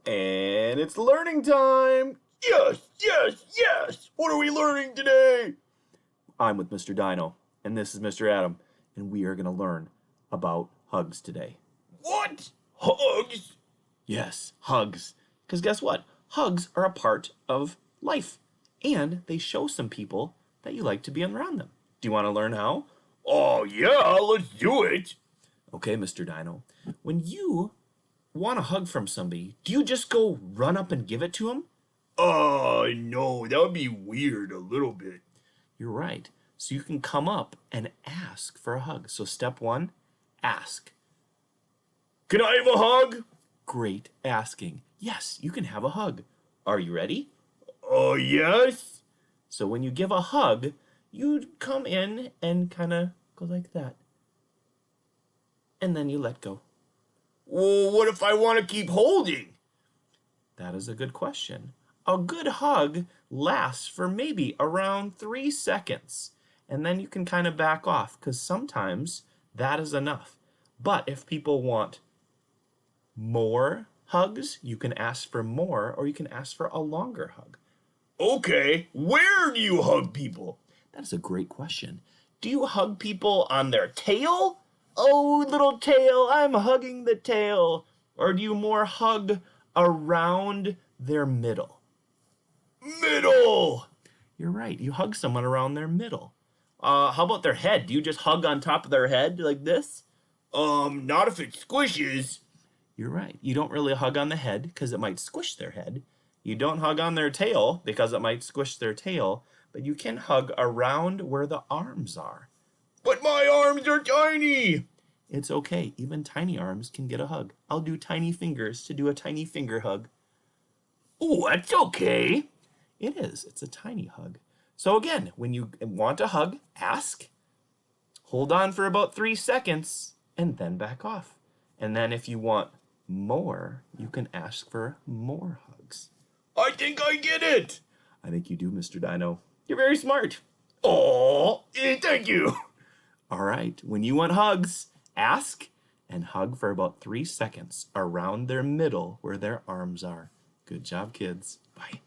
And it's learning time! Yes, yes, yes! What are we learning today? I'm with Mr. Dino, and this is Mr. Adam, and we are going to learn about hugs today. What? Hugs? Yes, hugs. Because guess what? Hugs are a part of life, and they show some people that you like to be around them. Do you want to learn how? Oh, yeah, let's do it. Okay, Mr. Dino. When you want a hug from somebody, do you just go run up and give it to them? No, that would be weird a little bit. You're right. So you can come up and ask for a hug. So step one, ask. Can I have a hug? Great asking. Yes, you can have a hug. Are you ready? Yes. So when you give a hug, you come in and kind of go like that. And then you let go. Well, what if I want to keep holding? That is a good question. A good hug lasts for maybe around 3 seconds. And then you can kind of back off because sometimes that is enough. But if people want more hugs, you can ask for more, or you can ask for a longer hug. Okay, where do you hug people? That is a great question. Do you hug people on their tail? Oh, little tail, I'm hugging the tail. Or do you more hug around their middle? Middle. You're right. You hug someone around their middle. How about their head? Do you just hug on top of their head like this? Not if it squishes. You're right. You don't really hug on the head because it might squish their head. You don't hug on their tail because it might squish their tail. But you can hug around where the arms are. But my arms are tiny. It's okay. Even tiny arms can get a hug. I'll do tiny fingers to do a tiny finger hug. Oh, that's okay. It is. It's a tiny hug. So again, when you want a hug, ask, hold on for about 3 seconds, and then back off. And then if you want more, you can ask for more hugs. I think I get it. I think you do, Mr. Dino. You're very smart. Oh, thank you. All right. When you want hugs, ask and hug for about 3 seconds around their middle where their arms are. Good job, kids. Bye.